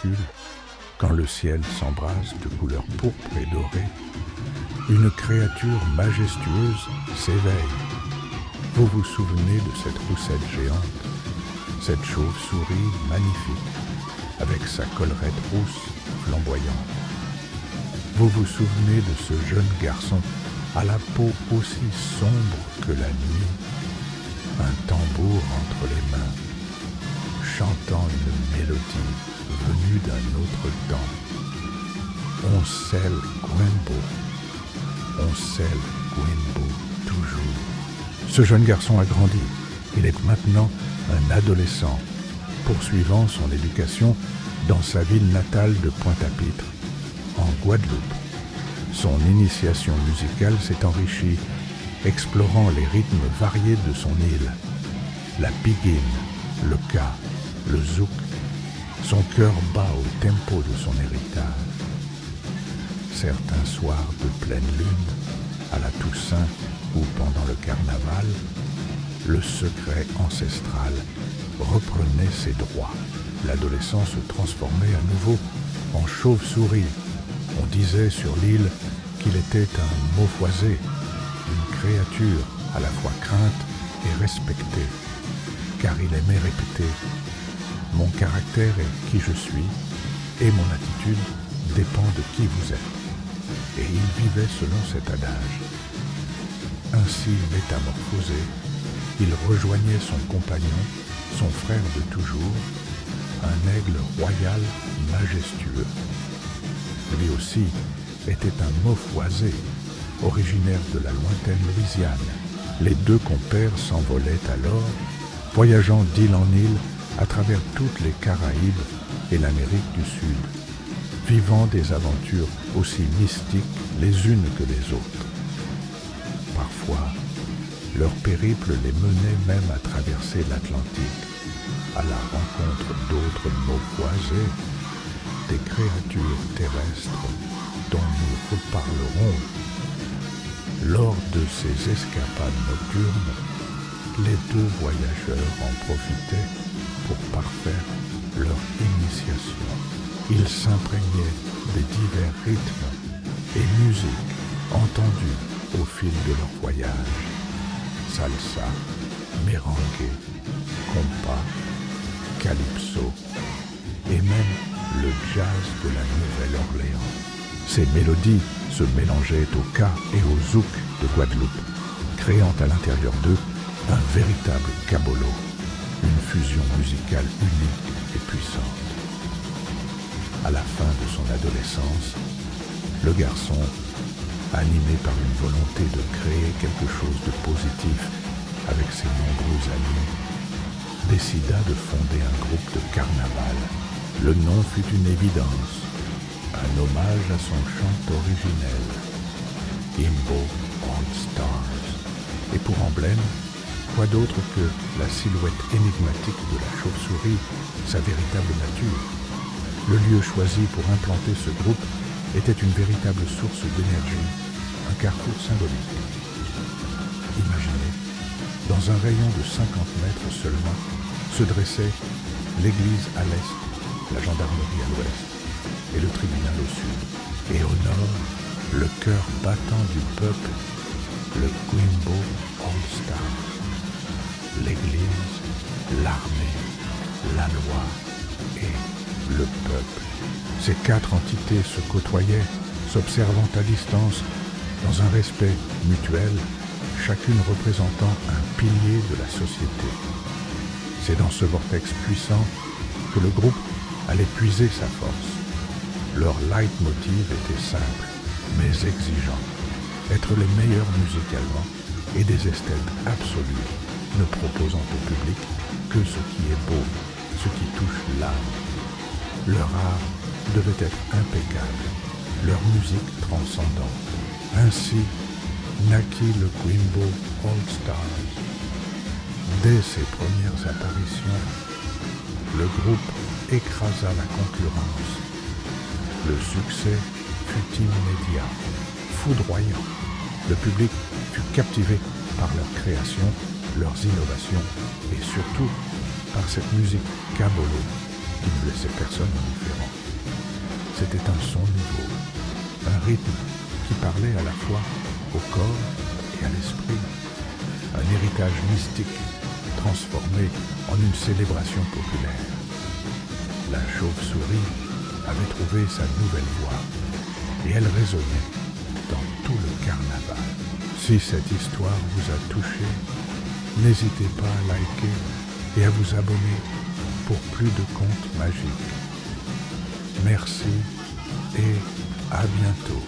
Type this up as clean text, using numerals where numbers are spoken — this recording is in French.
crépuscule, quand le ciel s'embrase de couleurs pourpres et dorées, une créature majestueuse s'éveille. Vous vous souvenez de cette roussette géante, cette chauve-souris magnifique, avec sa collerette rousse flamboyante. Vous vous souvenez de ce jeune garçon à la peau aussi sombre que la nuit, un tambour entre les mains, chantant une mélodie venue d'un autre temps. On scelle Gwembo, on scelle Gwembo toujours. Ce jeune garçon a grandi, il est maintenant un adolescent, poursuivant son éducation dans sa ville natale de Pointe-à-Pitre, en Guadeloupe. Son initiation musicale s'est enrichie, explorant les rythmes variés de son île. La piguine, le ka, le zouk. Son cœur bat au tempo de son héritage. Certains soirs de pleine lune, à la Toussaint ou pendant le carnaval, le secret ancestral reprenait ses droits. L'adolescent se transformait à nouveau en chauve-souris. On disait sur l'île qu'il était un Maufoisé, une créature à la fois crainte et respectée, car il aimait répéter « Mon caractère est qui je suis, et mon attitude dépend de qui vous êtes ». Et il vivait selon cet adage. Ainsi métamorphosé, il rejoignait son compagnon, son frère de toujours, un aigle royal majestueux. Lui aussi était un Maufoisé, originaire de la lointaine Louisiane. Les deux compères s'envolaient alors, voyageant d'île en île à travers toutes les Caraïbes et l'Amérique du Sud, vivant des aventures aussi mystiques les unes que les autres. Parfois, leur périple les menait même à traverser l'Atlantique, à la rencontre d'autres Maufoisés, des créatures terrestres dont nous reparlerons. Lors de ces escapades nocturnes, les deux voyageurs en profitaient pour parfaire leur initiation. Ils s'imprégnaient des divers rythmes et musiques entendus au fil de leur voyage. Salsa, merengue, compas, calypso et même le jazz de la Nouvelle-Orléans. Ces mélodies se mélangeaient au ka et au zouk de Guadeloupe, créant à l'intérieur d'eux un véritable cabolo, une fusion musicale unique et puissante. À la fin de son adolescence, le garçon, animé par une volonté de créer quelque chose de positif avec ses nombreux amis, décida de fonder un groupe de carnaval. Le nom fut une évidence, un hommage à son chant originel, Gwembo All Stars. Et pour emblème, quoi d'autre que la silhouette énigmatique de la chauve-souris, sa véritable nature. Le lieu choisi pour implanter ce groupe était une véritable source d'énergie, un carrefour symbolique. Imaginez, dans un rayon de 50 mètres seulement, se dressait l'église à l'est, la gendarmerie à l'ouest et le tribunal au sud. Et au nord, le cœur battant du peuple, le Gwembo All Stars. L'église, l'armée, la loi et le peuple. Ces quatre entités se côtoyaient, s'observant à distance, dans un respect mutuel, chacune représentant un pilier de la société. C'est dans ce vortex puissant que le groupe allait puiser sa force. Leur leitmotiv était simple, mais exigeant. Être les meilleurs musicalement et des esthètes absolus, ne proposant au public que ce qui est beau, ce qui touche l'âme. Leur art devait être impeccable, leur musique transcendante. Ainsi naquit le Gwembo All Stars. Dès ses premières apparitions, le groupe écrasa la concurrence. Le succès fut immédiat, foudroyant. Le public fut captivé par leur création, leurs innovations et surtout par cette musique cabolo, qui ne laissait personne indifférent. C'était un son nouveau, un rythme qui parlait à la fois au corps et à l'esprit, un héritage mystique transformé en une célébration populaire. La chauve-souris avait trouvé sa nouvelle voix et elle résonnait dans tout le carnaval. Si cette histoire vous a touché, n'hésitez pas à liker et à vous abonner pour plus de contes magiques. Merci et à bientôt.